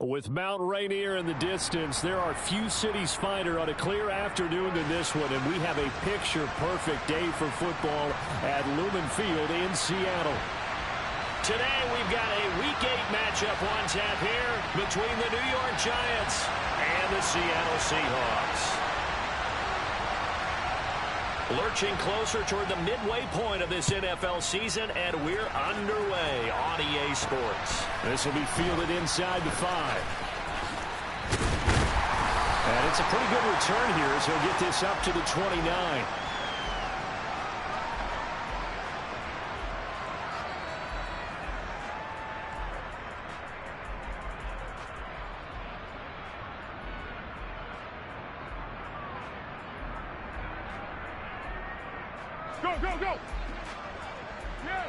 With Mount Rainier in the distance, there are few cities finer on a clear afternoon than this one, and we have a picture-perfect day for football at Lumen Field in Seattle. Today, we've got a Week 8 matchup on tap here between the New York Giants and the Seattle Seahawks. Lurching closer toward the midway point of this NFL season, and we're underway on EA Sports. This will be fielded inside the 5. And it's a pretty good return here as he'll get this up to the 29. Go, go, go! Yes!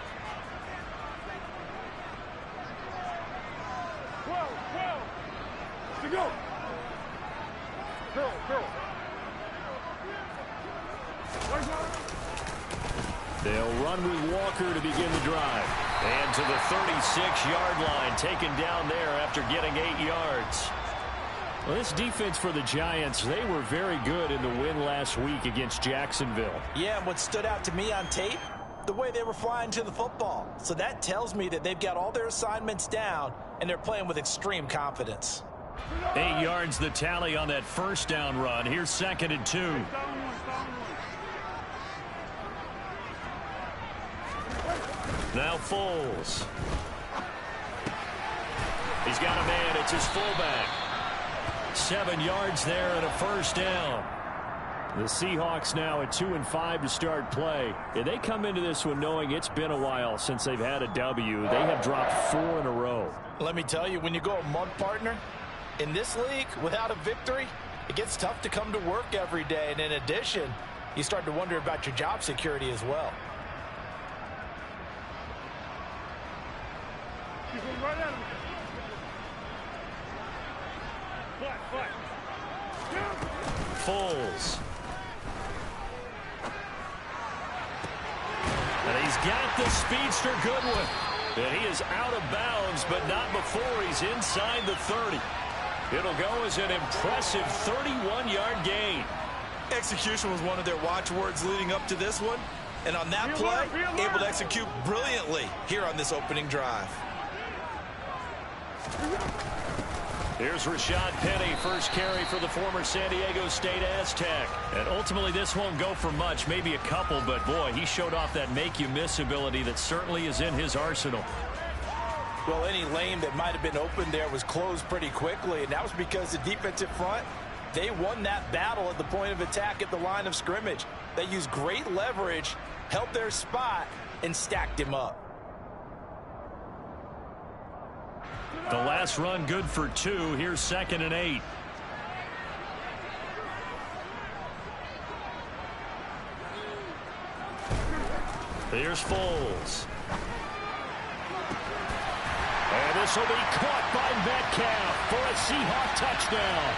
12, 12! To go! Girl, girl! They'll run with Walker to begin the drive. And to the 36-yard line, taken down there after getting 8 yards. Well, this defense for the Giants, they were very good in the win last week against Jacksonville. Yeah, and what stood out to me on tape, the way they were flying to the football. So that tells me that they've got all their assignments down, and they're playing with extreme confidence. 8 yards the tally on that first down run. Here's 2nd and 2. Now Foles. He's got a man. It's his fullback. 7 yards there and a first down. The Seahawks now at 2-5 to start play. And they come into this one knowing it's been a while since they've had a W. They have dropped 4 in a row. Let me tell you, when you go a month, partner, in this league, without a victory, it gets tough to come to work every day. And in addition, you start to wonder about your job security as well. She's going right at him. Foles. And he's got the speedster Goodwin. And he is out of bounds, but not before he's inside the 30. It'll go as an impressive 31-yard gain. Execution was one of their watchwords leading up to this one. And on that play, able to execute brilliantly here on this opening drive. Here's Rashad Penny, first carry for the former San Diego State Aztec. And ultimately, this won't go for much, maybe a couple, but boy, he showed off that make-you-miss ability that certainly is in his arsenal. Well, any lane that might have been open there was closed pretty quickly, and that was because the defensive front, they won that battle at the point of attack at the line of scrimmage. They used great leverage, held their spot, and stacked him up. The last run good for 2. Here's 2nd and 8. Here's Foles. And this will be caught by Metcalf for a Seahawk touchdown.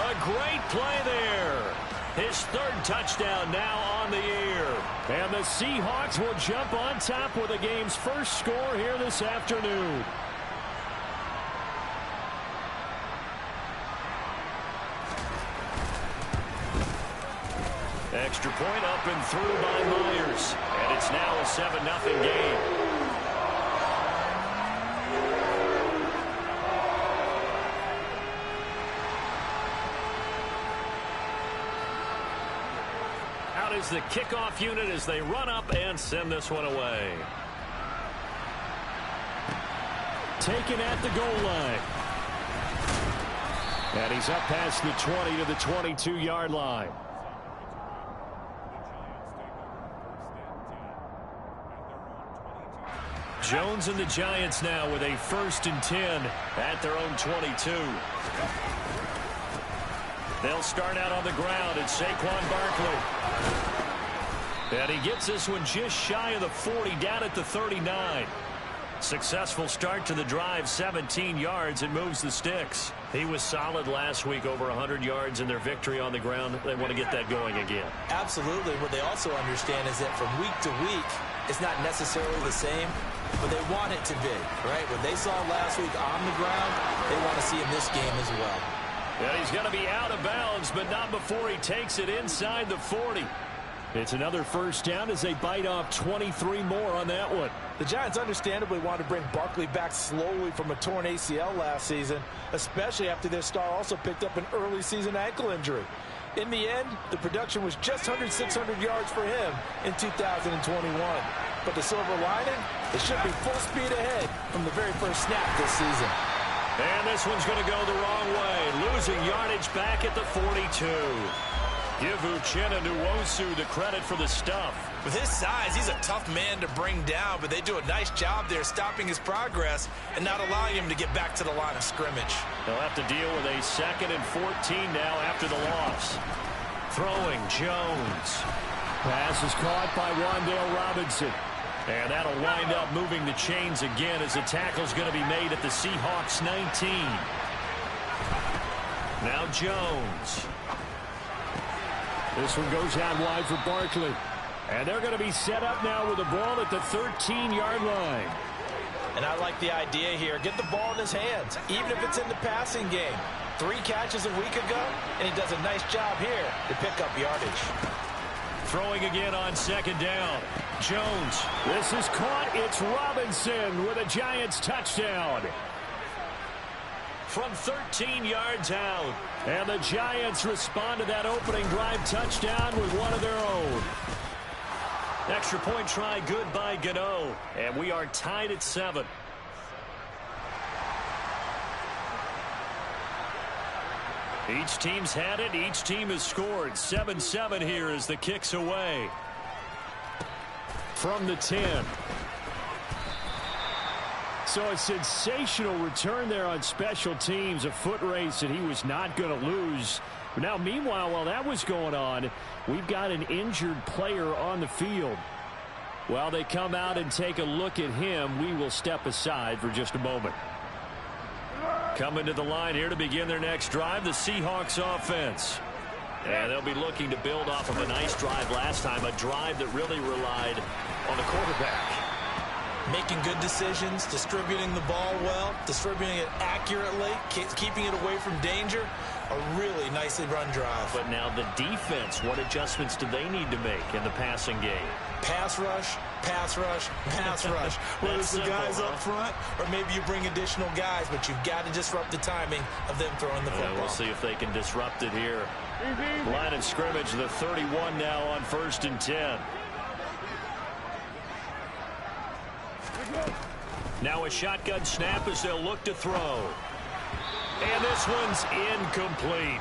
A great play there. His 3rd touchdown now on the year. And the Seahawks will jump on top with the game's first score here this afternoon. Extra point up and through by Myers. And it's now a 7-0 game. Out is the kickoff unit as they run up and send this one away. Taken at the goal line. And he's up past the 20 to the 22-yard line. Jones and the Giants now with a 1st and 10 at their own 22. They'll start out on the ground at Saquon Barkley. And he gets this one just shy of the 40, down at the 39. Successful start to the drive, 17 yards, and moves the sticks. He was solid last week, over 100 yards in their victory on the ground. They want to get that going again. Absolutely. What they also understand is that from week to week, it's not necessarily the same, but they want it to be, right? What they saw last week on the ground, they want to see in this game as well. Yeah, he's going to be out of bounds, but not before he takes it inside the 40. It's another first down as they bite off 23 more on that one. The Giants understandably want to bring Barkley back slowly from a torn ACL last season, especially after their star also picked up an early season ankle injury. In the end, the production was just under 600 yards for him in 2021. But the silver lining, it should be full speed ahead from the very first snap this season. And this one's going to go the wrong way, losing yardage back at the 42. Give Uchenna Nwosu the credit for the stuff. With his size, he's a tough man to bring down, but they do a nice job there stopping his progress and not allowing him to get back to the line of scrimmage. They'll have to deal with a 2nd and 14 now after the loss. Throwing Jones. Pass is caught by Wan'Dale Robinson. And that'll wind up moving the chains again as the tackle's going to be made at the Seahawks 19. Now Jones. This one goes out wide for Barkley. And they're going to be set up now with the ball at the 13-yard line. And I like the idea here. Get the ball in his hands, even if it's in the passing game. 3 catches a week ago, and he does a nice job here to pick up yardage. Throwing again on 2nd down. Jones. This is caught. It's Robinson with a Giants touchdown. From 13 yards out. And the Giants respond to that opening drive touchdown with one of their own. Extra point try good by Gano. And we are tied at 7. Each team's had it. Each team has scored. 7-7 here as the kick's away. From the 10. So a sensational return there on special teams. A foot race that he was not going to lose. Now, meanwhile, while that was going on, we've got an injured player on the field. While they come out and take a look at him, we will step aside for just a moment. Coming to the line here to begin their next drive, the Seahawks offense. And they'll be looking to build off of a nice drive last time, a drive that really relied on the quarterback. Making good decisions, distributing the ball well, distributing it accurately, keeping it away from danger. A really nicely run drive. But now the defense, what adjustments do they need to make in the passing game? Pass rush, pass rush, pass rush. Whether it's the guys up front or maybe you bring additional guys, but you've got to disrupt the timing of them throwing the football. We'll see if they can disrupt it here. Line of scrimmage, the 31 now on 1st and 10. Now a shotgun snap as they'll look to throw. And this one's incomplete.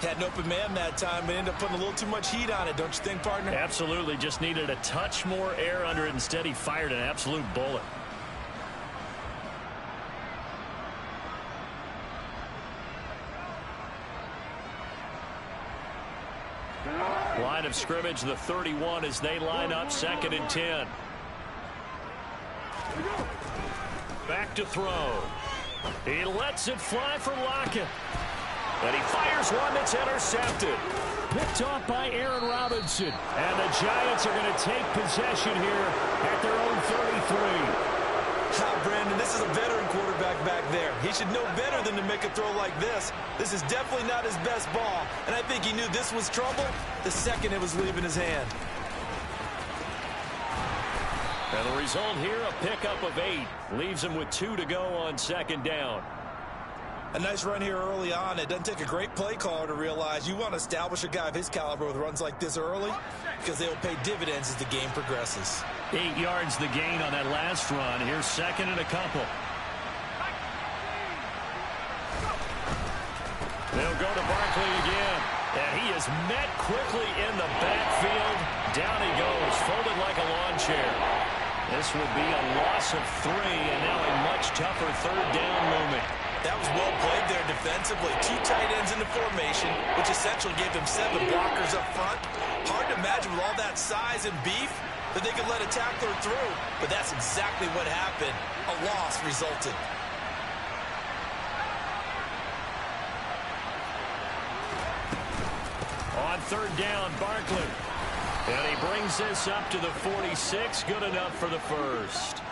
Had an open man that time, but ended up putting a little too much heat on it, don't you think, partner? Absolutely. Just needed a touch more air under it. Instead, he fired an absolute bullet. Line of scrimmage, the 31 as they line up 2nd and 10. Back to throw. He lets it fly for Lockett. And he fires one that's intercepted. Picked off by Aaron Robinson. And the Giants are going to take possession here at their own 33. Brandon, this is a veteran quarterback back there. He should know better than to make a throw like this. This is definitely not his best ball. And I think he knew this was trouble the second it was leaving his hand. And the result here, a pickup of 8. Leaves him with 2 to go on 2nd down. A nice run here early on. It doesn't take a great play caller to realize you want to establish a guy of his caliber with runs like this early because they will pay dividends as the game progresses. 8 yards the gain on that last run. Here's 2nd and a couple. They'll go to Barkley again. And he is met quickly in the backfield. Down he goes, folded like a lawn chair. This will be a loss of 3, and now a much tougher 3rd down movement. That was well played there defensively. 2 tight ends in the formation, which essentially gave them 7 blockers up front. Hard to imagine with all that size and beef that they could let a tackler through, but that's exactly what happened. A loss resulted. On 3rd down, Barkley. And he brings this up to the 46. Good enough for the first.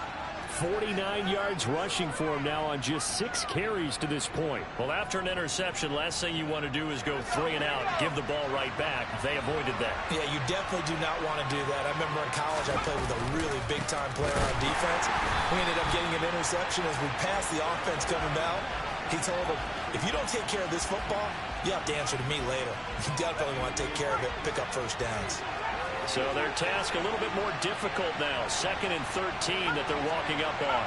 49 yards rushing for him now on just 6 carries to this point. Well, after an interception, last thing you want to do is go 3 and out, give the ball right back. They avoided that. Yeah, you definitely do not want to do that. I remember in college I played with a really big-time player on defense. We ended up getting an interception as we passed the offense coming out. He told him, if you don't take care of this football, you have to answer to me later. You definitely want to take care of it, pick up first downs. So their task a little bit more difficult now. 2nd and 13 that they're walking up on.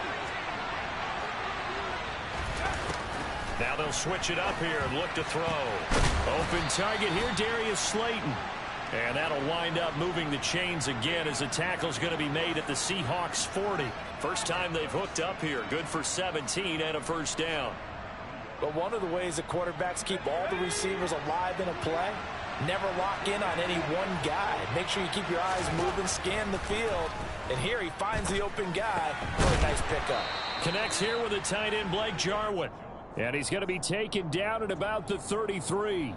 Now they'll switch it up here and look to throw. Open target here, Darius Slayton. And that'll wind up moving the chains again as the tackle's going to be made at the Seahawks 40. First time they've hooked up here. Good for 17 and a first down. But one of the ways that quarterbacks keep all the receivers alive in a play, never lock in on any one guy. Make sure you keep your eyes moving, scan the field. And here he finds the open guy for a nice pickup. Connects here with the tight end, Blake Jarwin. And he's going to be taken down at about the 33.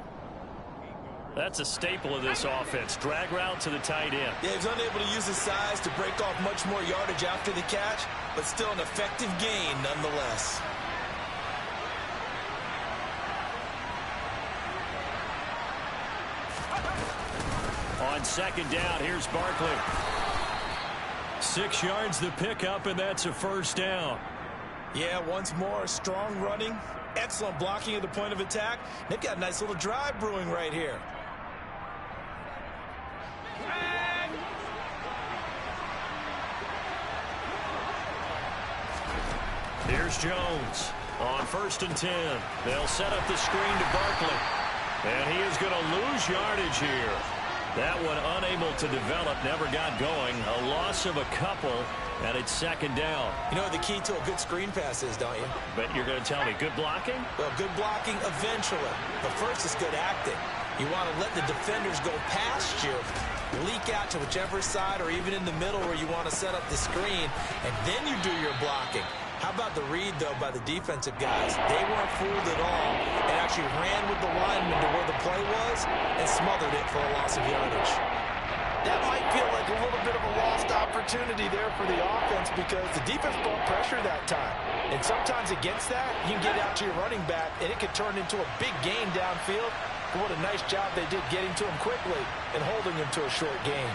That's a staple of this offense. Drag route to the tight end. Yeah, he's unable to use his size to break off much more yardage after the catch, but still an effective gain nonetheless. On 2nd down, here's Barkley. 6 yards the pickup, and that's a first down. Yeah, once more, strong running, excellent blocking at the point of attack. They've got a nice little drive brewing right here. Here's Jones on 1st and 10. They'll set up the screen to Barkley. And he is going to lose yardage here. That one unable to develop, never got going. A loss of a couple, and it's 2nd down. You know what the key to a good screen pass is, don't you? But you're going to tell me, good blocking? Well, good blocking eventually. But first is good acting. You want to let the defenders go past you, leak out to whichever side or even in the middle where you want to set up the screen, and then you do your blocking. How about the read, though, by the defensive guys? They weren't fooled at all and actually ran with the lineman to where the play was and smothered it for a loss of yardage. That might feel like a little bit of a lost opportunity there for the offense because the defense brought pressure that time. And sometimes against that, you can get out to your running back, and it could turn into a big gain downfield. But what a nice job they did getting to him quickly and holding him to a short gain.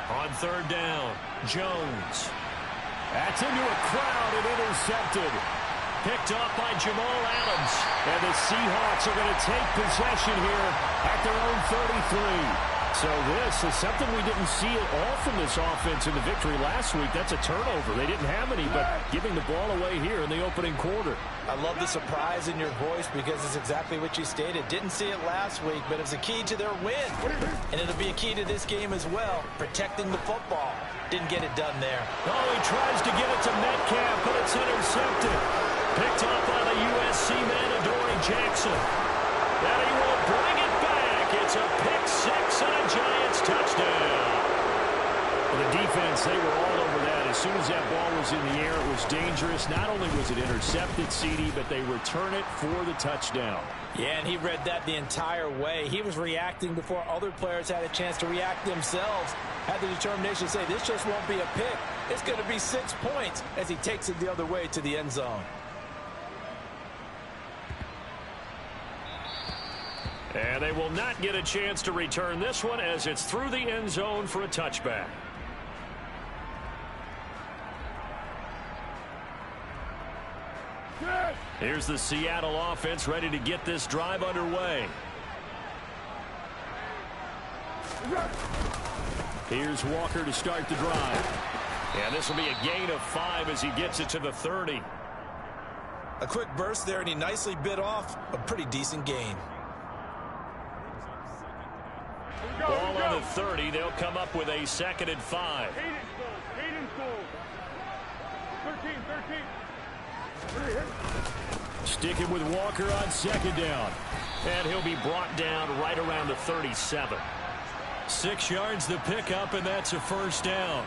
On 3rd down, Jones. That's into a crowd and intercepted. Picked off by Jamal Adams. And the Seahawks are going to take possession here at their own 33. So this is something we didn't see at all from this offense in the victory last week. That's a turnover. They didn't have any, but giving the ball away here in the opening quarter. I love the surprise in your voice because it's exactly what you stated. Didn't see it last week, but it's a key to their win. And it'll be a key to this game as well, protecting the football. Didn't get it done there. Oh, he tries to get it to Metcalf, but it's intercepted. Picked up by the USC man, Adoree Jackson. And he will bring it back. It's a pick-6 and a Giants touchdown. The defense, they were all over that. As soon as that ball was in the air, it was dangerous. Not only was it intercepted, CD, but they return it for the touchdown. Yeah, and he read that the entire way. He was reacting before other players had a chance to react themselves. Had the determination to say, this just won't be a pick. It's going to be 6 points as he takes it the other way to the end zone. And they will not get a chance to return this one as it's through the end zone for a touchback. Here's the Seattle offense ready to get this drive underway. Here's Walker to start the drive. And this will be a gain of 5 as he gets it to the 30. A quick burst there, and he nicely bit off a pretty decent gain. Ball on the 30. They'll come up with a 2nd and 5. Hayden's goal. 13. Sticking with Walker on 2nd down. And he'll be brought down right around the 37. 6 yards the pickup, and that's a first down.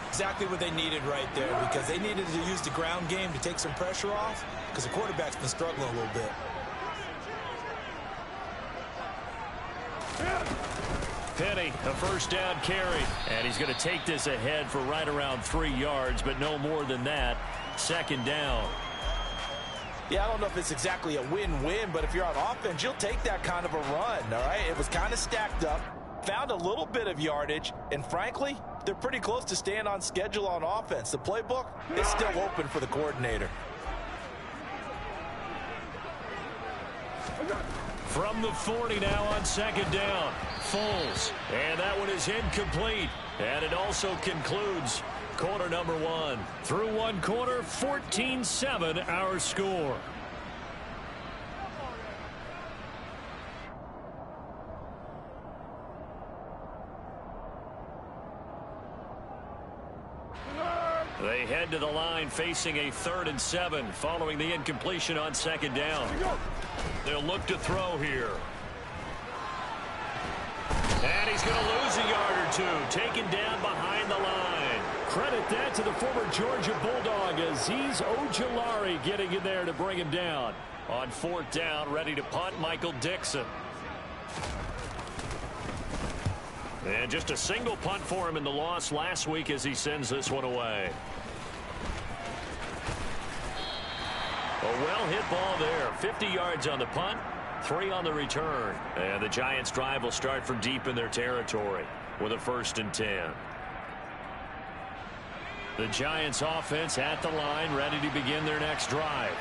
Exactly what they needed right there, because they needed to use the ground game to take some pressure off, because the quarterback's been struggling a little bit. Penny, a first down carry. And he's going to take this ahead for right around 3 yards, but no more than that. Second down. Yeah, I don't know if it's exactly a win-win, but if you're on offense, you'll take that kind of a run, all right? It was kind of stacked up, found a little bit of yardage, and frankly, they're pretty close to staying on schedule on offense. The playbook is still open for the coordinator. From the 40 now on second down. Foles. And that one is incomplete. And it also concludes quarter number 1. Through one quarter, 14-7 our score. They head to the line facing a 3rd and 7 following the incompletion on second down. They'll look to throw here. And he's going to lose a yard or two. Taken down behind the line. Credit that to the former Georgia Bulldog, Azeez Ojulari getting in there to bring him down. On 4th down, ready to punt, Michael Dixon. And just a single punt for him in the loss last week as he sends this one away. A well-hit ball there. 50 yards on the punt, 3 on the return. And the Giants' drive will start from deep in their territory with a 1st and 10. The Giants' offense at the line, ready to begin their next drive.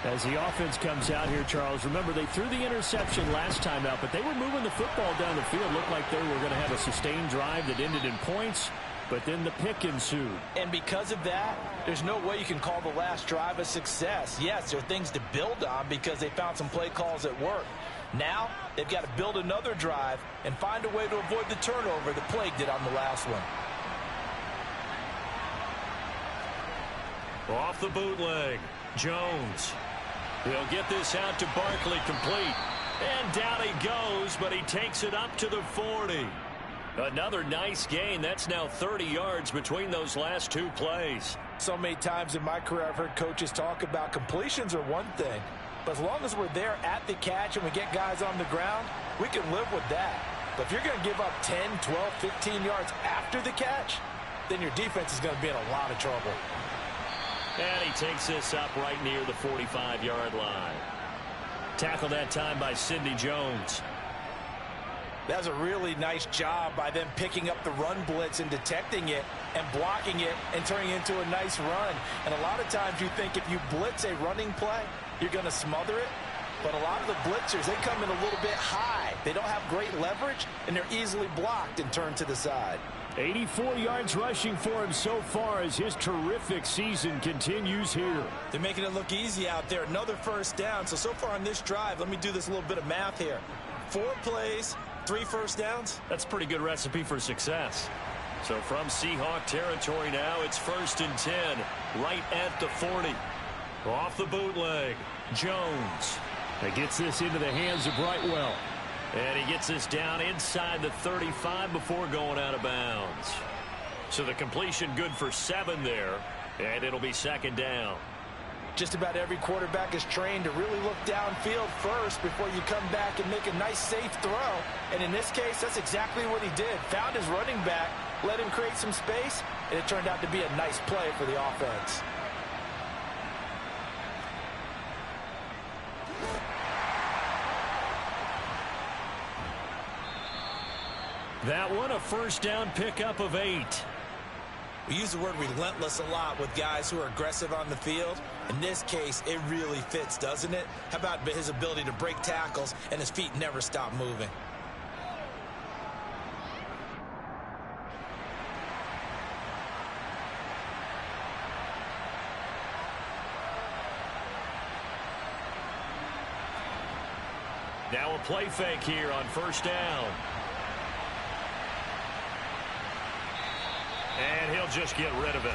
As the offense comes out here, Charles, remember they threw the interception last time out, but they were moving the football down the field. Looked like they were going to have a sustained drive that ended in points, but then the pick ensued. And because of that, there's no way you can call the last drive a success. Yes, there are things to build on because they found some play calls that work. Now, they've got to build another drive and find a way to avoid the turnover the Plague did on the last one. Off the bootleg, Jones. He'll get this out to Barkley, complete. And down he goes, but he takes it up to the 40. Another nice gain. That's now 30 yards between those last 2 plays. So many times in my career I've heard coaches talk about completions are one thing, but as long as we're there at the catch and we get guys on the ground, we can live with that. But if you're going to give up 10, 12, 15 yards after the catch, then your defense is going to be in a lot of trouble. And he takes this up right near the 45-yard line. Tackled that time by Sidney Jones. That was a really nice job by them picking up the run blitz and detecting it and blocking it and turning it into a nice run. And a lot of times you think if you blitz a running play, you're going to smother it. But a lot of the blitzers, they come in a little bit high. They don't have great leverage, and they're easily blocked and turned to the side. 84 yards rushing for him so far as his terrific season continues here. They're making it look easy out there. Another 1st down. So far on this drive, let me do this little bit of math here. 4 plays, 3 first downs. That's a pretty good recipe for success. So from Seahawk territory now, it's 1st and 10, right at the 40. Off the bootleg, Jones. He gets this into the hands of Brightwell. And he gets this down inside the 35 before going out of bounds. So the completion good for 7 there, and it'll be 2nd down. Just about every quarterback is trained to really look downfield first before you come back and make a nice, safe throw. And in this case, that's exactly what he did. Found his running back, let him create some space, and it turned out to be a nice play for the offense. That one, a 1st down pickup of 8. We use the word relentless a lot with guys who are aggressive on the field. In this case, it really fits, doesn't it? How about his ability to break tackles and his feet never stop moving? Now a play fake here on 1st down. And he'll just get rid of it.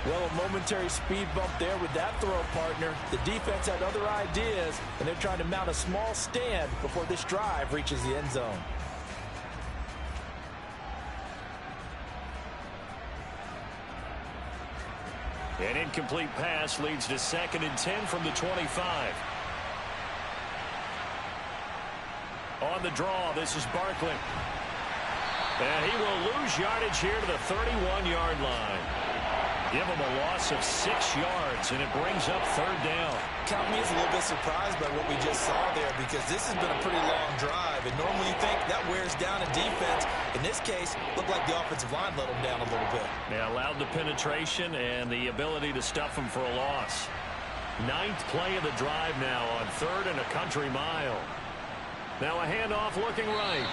Well, a momentary speed bump there with that throw, partner. The defense had other ideas, and they're trying to mount a small stand before this drive reaches the end zone. An incomplete pass leads to 2nd and 10 from the 25. On the draw, this is Barkley. And he will lose yardage here to the 31-yard line. Give him a loss of 6 yards, and it brings up third down. Count me as a little bit surprised by what we just saw there, because this has been a pretty long drive, and normally you think that wears down a defense. In this case, looked like the offensive line let them down a little bit. They allowed the penetration and the ability to stuff them for a loss. 9th play of the drive now on 3rd and a country mile. Now a handoff looking right.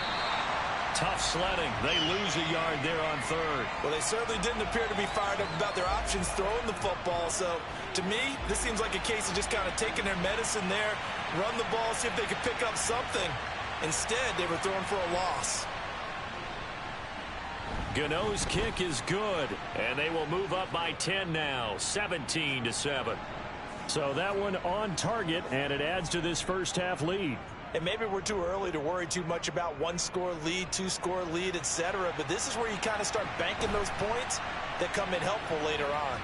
Tough sledding. They lose a yard there on 3rd. Well, they certainly didn't appear to be fired up about their options throwing the football. So, to me, this seems like a case of just kind of taking their medicine there, run the ball, see if they could pick up something. Instead, they were throwing for a loss. Gano's kick is good, and they will move up by 10 now, 17-7. So that one on target, and it adds to this first half lead. And maybe we're too early to worry too much about 1-score lead, 2-score lead, etc. But this is where you kind of start banking those points that come in helpful later on.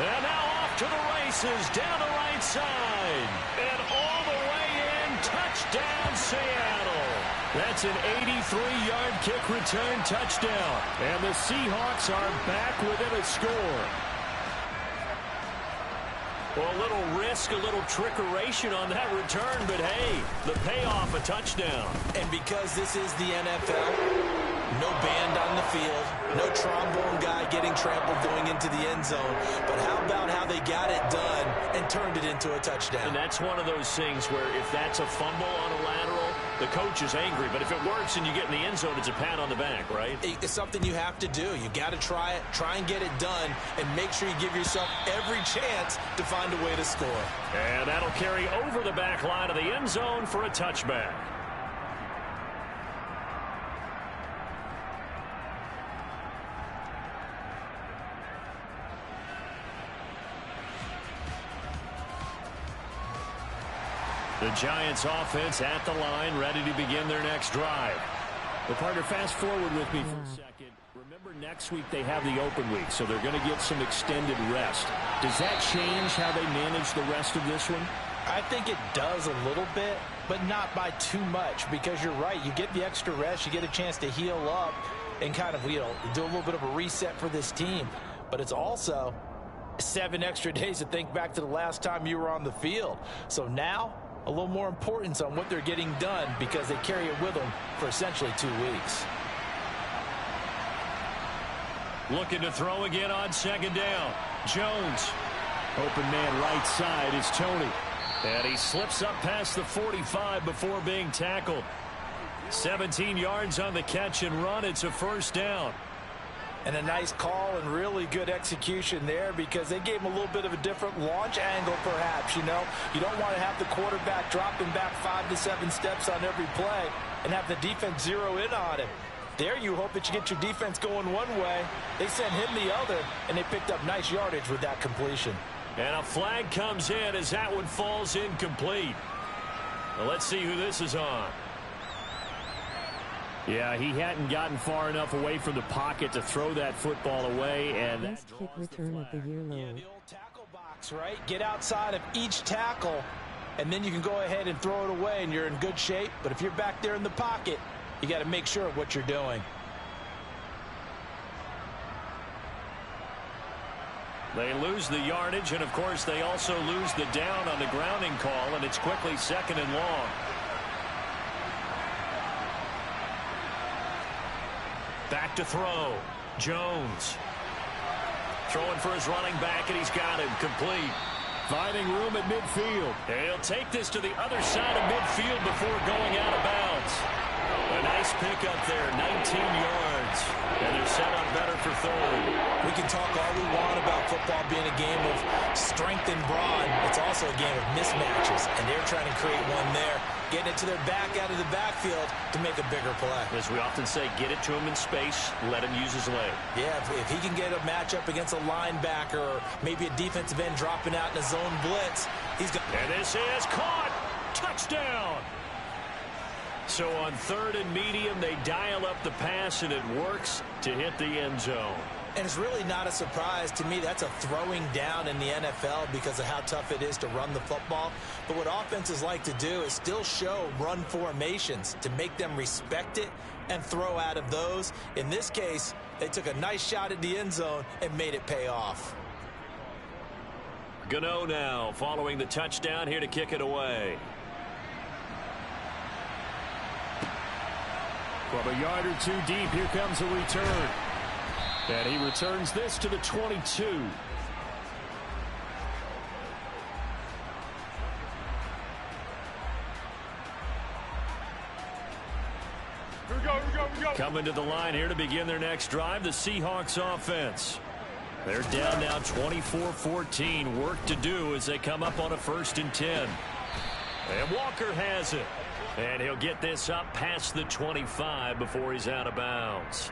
And now off to the races, down the right side. And all the way in, touchdown Seattle. That's an 83-yard kick return touchdown. And the Seahawks are back within a score. Well, a little risk, a little trickeration on that return, but hey, the payoff, a touchdown. And because this is the NFL, no band on the field, no trombone guy getting trampled going into the end zone. But how about how they got it done and turned it into a touchdown? And that's one of those things where if that's a fumble on a lateral, the coach is angry. But if it works and you get in the end zone, it's a pat on the back, right? It's something you have to do. You got to try it, try and get it done, and make sure you give yourself every chance to find a way to score. And that'll carry over the back line of the end zone for a touchback. The Giants offense at the line, ready to begin their next drive. Well, partner, fast forward with me for a second. Remember, next week they have the open week, so they're going to get some extended rest. Does that change how they manage the rest of this one? I think it does a little bit, but not by too much, because you're right. You get the extra rest, you get a chance to heal up and kind of, do a little bit of a reset for this team. But it's also 7 extra days to think back to the last time you were on the field. So now, a little more importance on what they're getting done because they carry it with them for essentially 2 weeks. Looking to throw again on second down. Jones. Open man right side is Tony. And he slips up past the 45 before being tackled. 17 yards on the catch and run. It's a first down. And a nice call and really good execution there because they gave him a little bit of a different launch angle perhaps, You don't want to have the quarterback dropping back 5 to 7 steps on every play and have the defense zero in on him. There you hope that you get your defense going one way. They sent him the other, and they picked up nice yardage with that completion. And a flag comes in as that one falls incomplete. Well, let's see who this is on. Yeah, he hadn't gotten far enough away from the pocket to throw that football away. And best kick return of the year low. Yeah, the old tackle box, right? Get outside of each tackle, and then you can go ahead and throw it away, and you're in good shape. But if you're back there in the pocket, you got to make sure of what you're doing. They lose the yardage, and, of course, they also lose the down on the grounding call, and it's quickly 2nd and long. Back to throw. Jones. Throwing for his running back, and he's got him complete. Finding room at midfield. He'll take this to the other side of midfield before going out of bounds. A nice pickup there, 19 yards. And they're set up better for 3rd. We can talk all we want about football being a game of strength and brawn. It's also a game of mismatches, and they're trying to create one there, getting it to their back out of the backfield to make a bigger play. As we often say, get it to him in space, let him use his leg. Yeah, if he can get a matchup against a linebacker or maybe a defensive end dropping out in a zone blitz, he's got. And this is caught. Touchdown. So on 3rd and medium, they dial up the pass, and it works to hit the end zone. And it's really not a surprise to me. That's a throwing down in the NFL because of how tough it is to run the football. But what offenses like to do is still show run formations to make them respect it and throw out of those. In this case, they took a nice shot at the end zone and made it pay off. Gano now following the touchdown here to kick it away. From a yard or two deep, here comes a return. And he returns this to the 22. Here we go, here we go, here we go. Coming to the line here to begin their next drive, the Seahawks offense. They're down now 24-14. Work to do as they come up on a 1st and 10. And Walker has it. And he'll get this up past the 25 before he's out of bounds.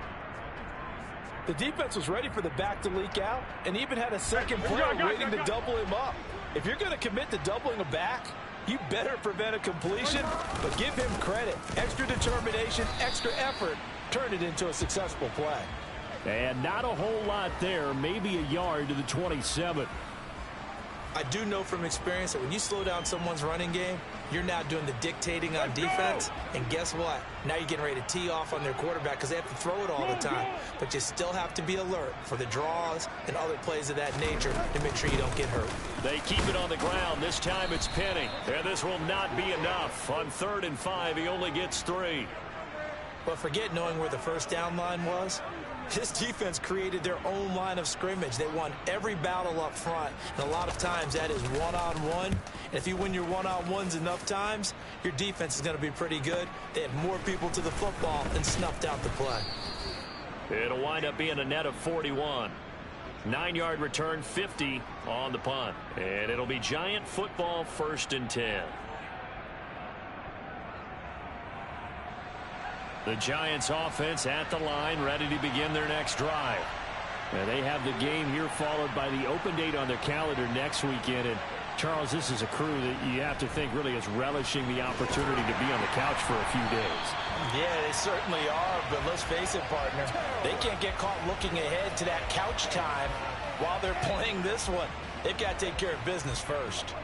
The defense was ready for the back to leak out and even had a second player waiting to double him up. If you're going to commit to doubling a back, you better prevent a completion, but give him credit. Extra determination, extra effort, turned it into a successful play. And not a whole lot there, maybe a yard to the 27. I do know from experience that when you slow down someone's running game, you're now doing the dictating on defense. And guess what? Now you're getting ready to tee off on their quarterback because they have to throw it all the time. But you still have to be alert for the draws and other plays of that nature to make sure you don't get hurt. They keep it on the ground. This time it's Penny. And this will not be enough. On 3rd and 5, he only gets 3. But forget knowing where the first down line was. This defense created their own line of scrimmage. They won every battle up front, and a lot of times that is one-on-one. And if you win your one-on-ones enough times, your defense is going to be pretty good. They had more people to the football and snuffed out the play. It'll wind up being a net of 41. 9-yard return, 50 on the punt. And it'll be Giant football 1st and 10. The Giants offense at the line, ready to begin their next drive. And they have the game here followed by the open date on their calendar next weekend. And Charles, this is a crew that you have to think really is relishing the opportunity to be on the couch for a few days. Yeah, they certainly are, but let's face it, partner. They can't get caught looking ahead to that couch time while they're playing this one. They've got to take care of business first.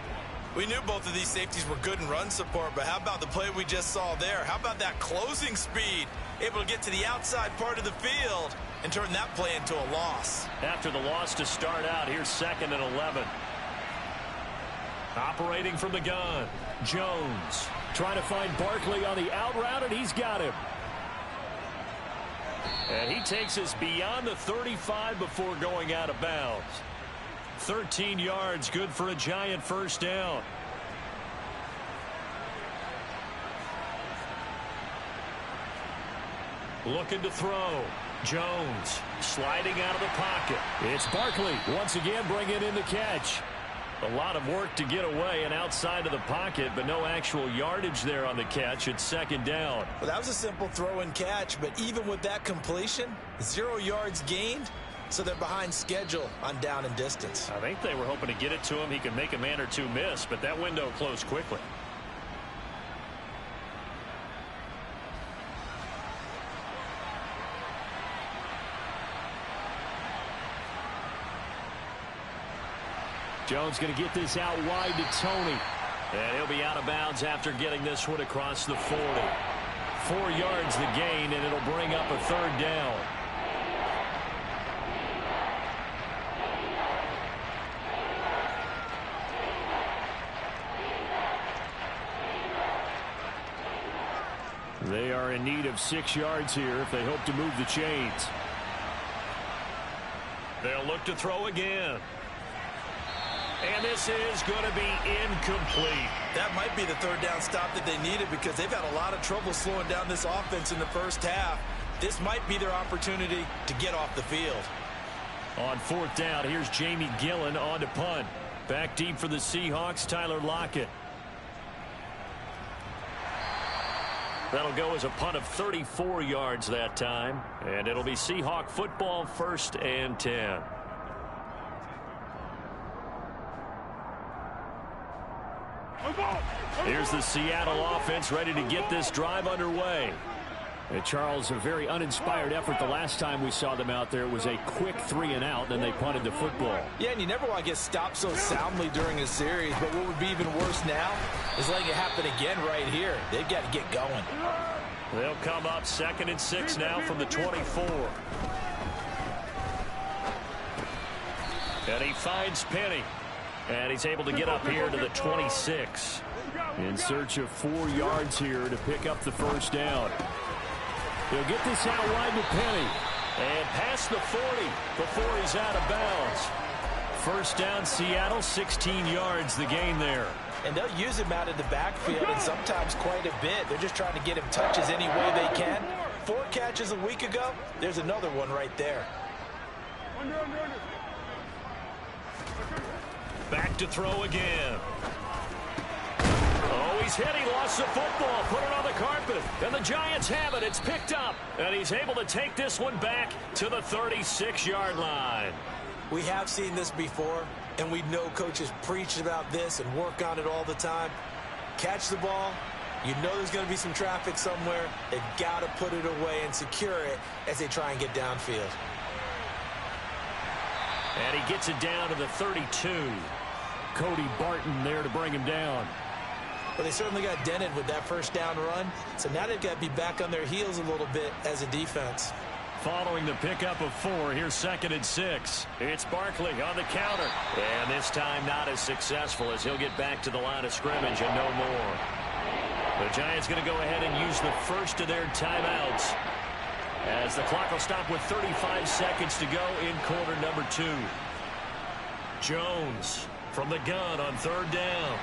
We knew both of these safeties were good in run support, but how about the play we just saw there? How about that closing speed? Able to get to the outside part of the field and turn that play into a loss. After the loss to start out, here's 2nd and 11. Operating from the gun, Jones. Trying to find Barkley on the out route, and he's got him. And he takes us beyond the 35 before going out of bounds. 13 yards, good for a Giant 1st down. Looking to throw. Jones sliding out of the pocket. It's Barkley once again bringing in the catch. A lot of work to get away and outside of the pocket, but no actual yardage there on the catch. It's 2nd down. Well, that was a simple throw and catch, but even with that completion, 0 yards gained. So they're behind schedule on down and distance. I think they were hoping to get it to him. He could make a man or two miss, but that window closed quickly. Jones going to get this out wide to Tony. And he'll be out of bounds after getting this one across the 40. 4 yards the gain, and it'll bring up a 3rd down. They are in need of 6 yards here if they hope to move the chains. They'll look to throw again. And this is going to be incomplete. That might be the 3rd down stop that they needed because they've had a lot of trouble slowing down this offense in the first half. This might be their opportunity to get off the field. On 4th down, here's Jamie Gillen on to punt. Back deep for the Seahawks, Tyler Lockett. That'll go as a punt of 34 yards that time. And it'll be Seahawk football 1st and 10. Here's the Seattle offense ready to get this drive underway. And Charles, a very uninspired effort the last time we saw them out there. It was a quick 3-and-out, then they punted the football. Yeah, and you never want to get stopped so soundly during a series, but what would be even worse now is letting it happen again right here. They've got to get going. They'll come up 2nd and 6 now from the 24. And he finds Penny. And he's able to get up here to the 26. In search of 4 yards here to pick up the first down. He'll get this out wide to Penny. And past the 40 before he's out of bounds. First down, Seattle, 16 yards the gain there. And they'll use him out of the backfield, and sometimes quite a bit. They're just trying to get him touches any way they can. 4 catches a week ago. There's another one right there. Back to throw again. Oh, he's hit. He lost the football. Put it on the carpet. And the Giants have it. It's picked up. And he's able to take this one back to the 36-yard line. We have seen this before, and we know coaches preach about this and work on it all the time. Catch the ball. You know there's going to be some traffic somewhere. They've got to put it away and secure it as they try and get downfield. And he gets it down to the 32. Cody Barton there to bring him down. But they certainly got dented with that first down run. So now they've got to be back on their heels a little bit as a defense. Following the pickup of 4, here's 2nd and 6. It's Barkley on the counter. And this time not as successful as he'll get back to the line of scrimmage and no more. The Giants going to go ahead and use the first of their timeouts, as the clock will stop with 35 seconds to go in quarter number 2. Jones from the gun on 3rd down.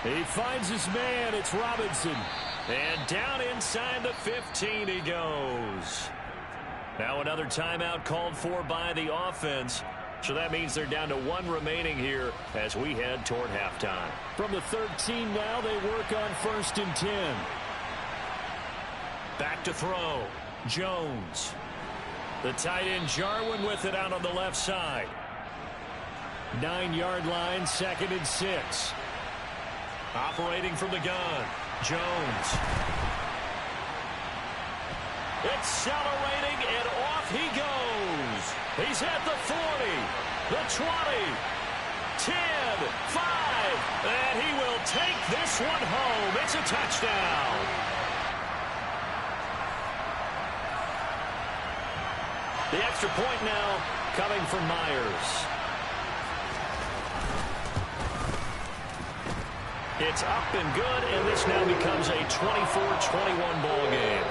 He finds his man. It's Robinson. And down inside the 15 he goes. Now another timeout called for by the offense. So that means they're down to 1 remaining here as we head toward halftime. From the 13 now, they work on 1st and 10. Back to throw. Jones. The tight end Jarwin with it out on the left side. 9-yard line, 2nd and 6. Operating from the gun, Jones. Accelerating, and off he goes. He's at the 40, the 20, 10, 5, and he will take this one home. It's a touchdown. The extra point now coming from Myers. It's up and good, and this now becomes a 24-21 ball game.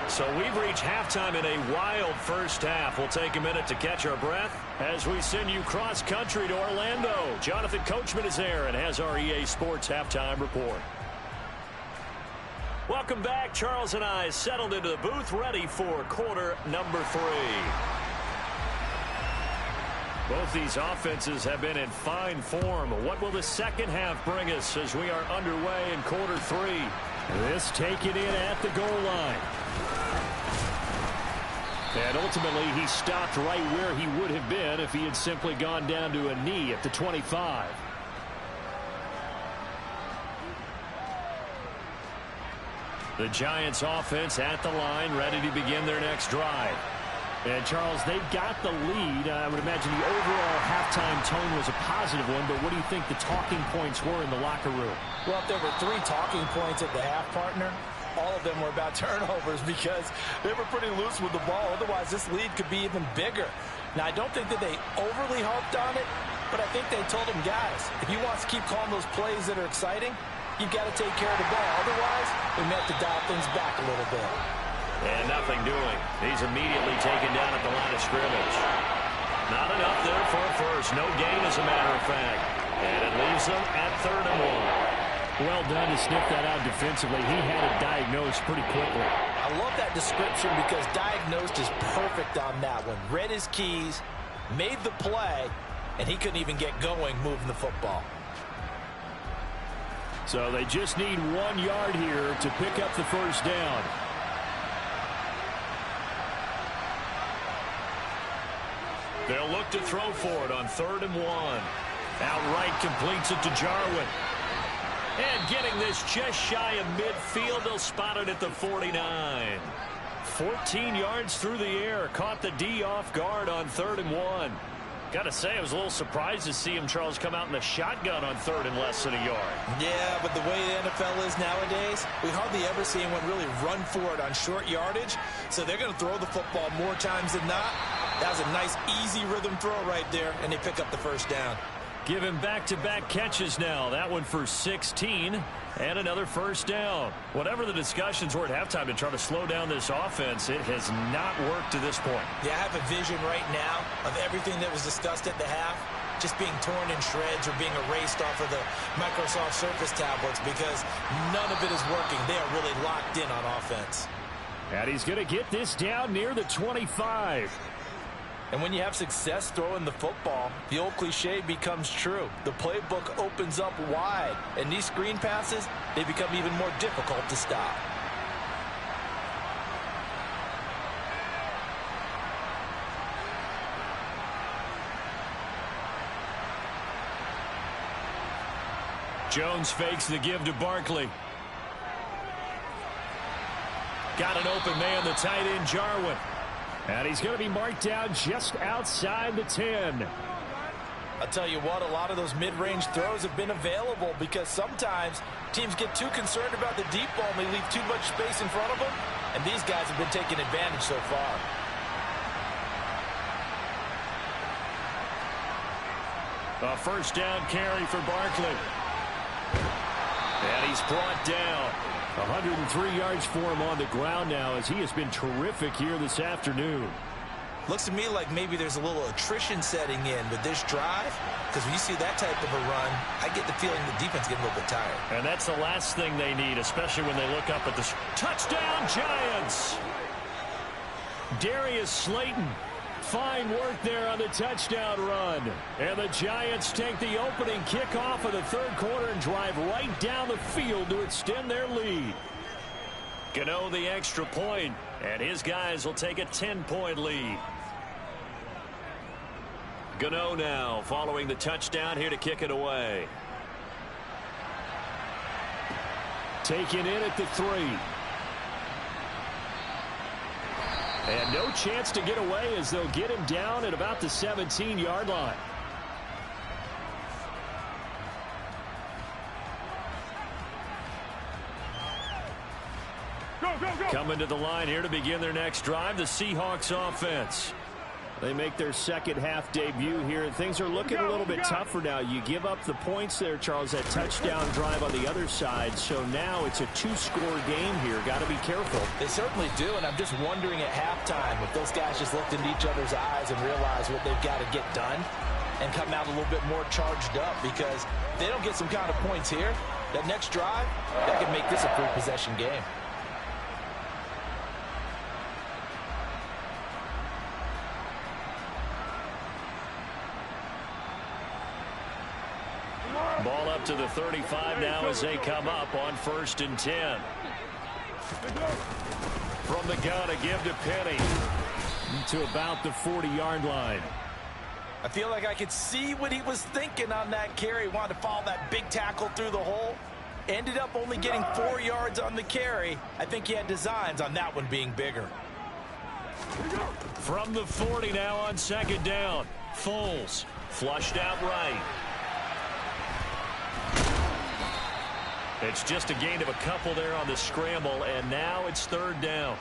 So we've reached halftime in a wild first half. We'll take a minute to catch our breath as we send you cross-country to Orlando. Jonathan Coachman is there and has our EA Sports halftime report. Welcome back. Charles and I settled into the booth, ready for quarter number 3. Both these offenses have been in fine form. What will the second half bring us as we are underway in quarter 3? This taken in at the goal line. And ultimately, he stopped right where he would have been if he had simply gone down to a knee at the 25. The Giants offense at the line, ready to begin their next drive. And, Charles, they've got the lead. I would imagine the overall halftime tone was a positive one, but what do you think the talking points were in the locker room? Well, if there were 3 talking points at the half, partner, all of them were about turnovers because they were pretty loose with the ball. Otherwise, this lead could be even bigger. Now, I don't think that they overly harped on it, but I think they told them, guys, if you want to keep calling those plays that are exciting, you've got to take care of the ball. Otherwise, we may have to dial things back a little bit. And nothing doing. He's immediately taken down at the line of scrimmage. Not enough there for a first. No gain, as a matter of fact. And it leaves them at 3rd and 1. Well done to sniff that out defensively. He had it diagnosed pretty quickly. I love that description because diagnosed is perfect on that one. Read his keys, made the play, and he couldn't even get going moving the football. So they just need 1 yard here to pick up the first down. They'll look to throw for it on 3rd and 1. Outright completes it to Jarwin. And getting this just shy of midfield, they'll spot it at the 49. 14 yards through the air. Caught the D off guard on 3rd and 1. Got to say, I was a little surprised to see him, Charles, come out in the shotgun on 3rd and less than a yard. Yeah, but the way the NFL is nowadays, we hardly ever see anyone really run for it on short yardage. So they're going to throw the football more times than not. That was a nice, easy rhythm throw right there, and they pick up the first down. Give him back-to-back catches now. That one for 16 and another first down. Whatever the discussions were at halftime to try to slow down this offense, it has not worked to this point. Yeah, I have a vision right now of everything that was discussed at the half just being torn in shreds or being erased off of the Microsoft Surface tablets because none of it is working. They are really locked in on offense. And he's going to get this down near the 25. And when you have success throwing the football, the old cliche becomes true. The playbook opens up wide, and these screen passes, they become even more difficult to stop. Jones fakes the give to Barkley. Got an open man, the tight end, Jarwin. And he's going to be marked down just outside the 10. I'll tell you what, a lot of those mid-range throws have been available because sometimes teams get too concerned about the deep ball and they leave too much space in front of them. And these guys have been taking advantage so far. A first down carry for Barkley. And he's brought down. 103 yards for him on the ground now as he has been terrific here this afternoon. Looks to me like maybe there's a little attrition setting in with this drive because when you see that type of a run, I get the feeling the defense getting a little bit tired. And that's the last thing they need, especially when they look up at the touchdown Giants. Darius Slayton. Fine work there on the touchdown run. And the Giants take the opening kickoff of the third quarter and drive right down the field to extend their lead. Gano the extra point, and his guys will take a 10-point lead. Gano now following the touchdown here to kick it away. Taken in at the 3. And no chance to get away as they'll get him down at about the 17-yard line. Go, go, go. Coming to the line here to begin their next drive, the Seahawks offense. They make their second half debut here, and things are looking a little bit tougher now. You give up the points there, Charles, that touchdown drive on the other side. So now it's a 2-score game here. Got to be careful. They certainly do, and I'm just wondering at halftime if those guys just looked into each other's eyes and realized what they've got to get done and come out a little bit more charged up because if they don't get some kind of points here, that next drive, that can make this a 3-possession game. Ball up to the 35 now as they come up on 1st and 10. From the gun, a give to Penny to about the 40-yard line. I feel like I could see what he was thinking on that carry. Wanted to follow that big tackle through the hole. Ended up only getting 4 yards on the carry. I think he had designs on that one being bigger. From the 40 now on 2nd down. Foles flushed out right. It's just a gain of a couple there on the scramble, and now it's 3rd down.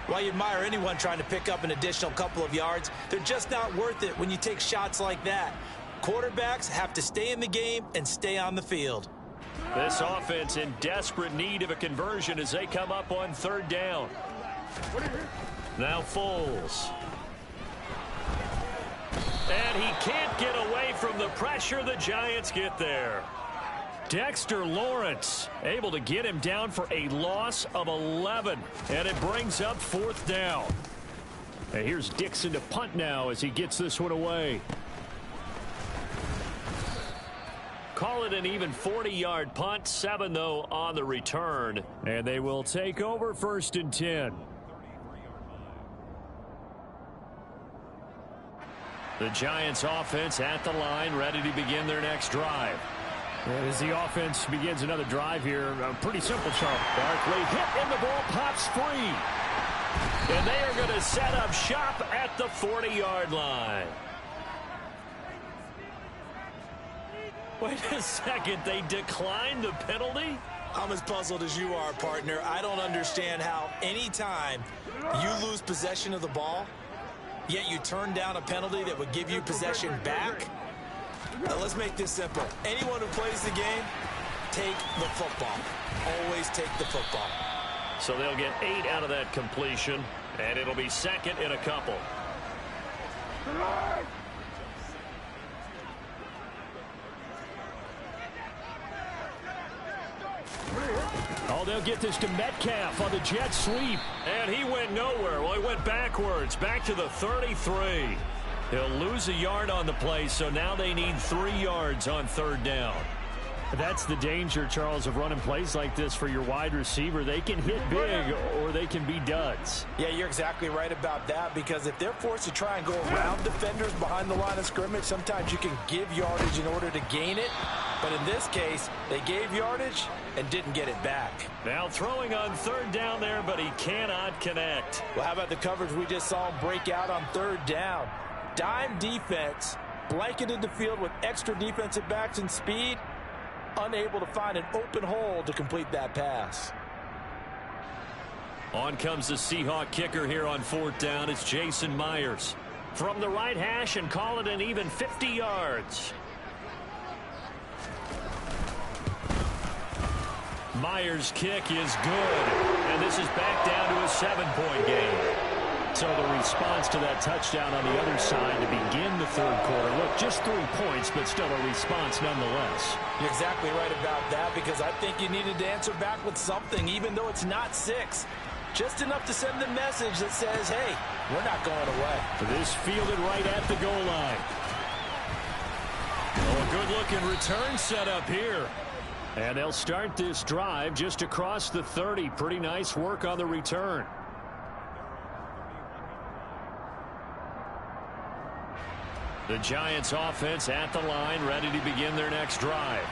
While you admire anyone trying to pick up an additional couple of yards, they're just not worth it when you take shots like that. Quarterbacks have to stay in the game and stay on the field. This offense in desperate need of a conversion as they come up on 3rd down. Now Foles. And he can't get away from the pressure. The Giants get there. Dexter Lawrence able to get him down for a loss of 11. And it brings up 4th down. And here's Dixon to punt now as he gets this one away. Call it an even 40-yard punt. 7, though, on the return. And they will take over 1st and 10. The Giants offense at the line, ready to begin their next drive. And as the offense begins another drive here, pretty simple, Charles. Barkley hit and the ball pops free. And they are going to set up shop at the 40-yard line. Wait a second, they declined the penalty? I'm as puzzled as you are, partner. I don't understand how anytime you lose possession of the ball, yet you turn down a penalty that would give you possession back. Now, let's make this simple. Anyone who plays the game, take the football. Always take the football. So they'll get 8 out of that completion, and it'll be second in a couple. Oh, they'll get this to Metcalf on the jet sweep. And he went nowhere. Well, he went backwards, back to the 33. He'll lose a yard on the play, so now they need 3 yards on third down. That's the danger, Charles, of running plays like this for your wide receiver. They can hit big or they can be duds. Yeah, you're exactly right about that, because if they're forced to try and go around defenders behind the line of scrimmage, sometimes you can give yardage in order to gain it. But in this case, they gave yardage and didn't get it back. Now throwing on third down there, but he cannot connect. Well, how about the coverage we just saw him break out on third down? Dime defense, blanketed the field with extra defensive backs and speed, unable to find an open hole to complete that pass. On comes the Seahawk kicker here on fourth down. It's Jason Myers. From the right hash and call it an even 50 yards. Myers' kick is good. And this is back down to a 7-point game. So the response to that touchdown on the other side to begin the third quarter. Look, just 3 points, but still a response nonetheless. You're exactly right about that, because I think you needed to answer back with something, even though it's not 6. Just enough to send the message that says, hey, we're not going away. This fielded right at the goal line. Oh, a good-looking return set up here. And they'll start this drive just across the 30. Pretty nice work on the return. The Giants offense at the line, ready to begin their next drive.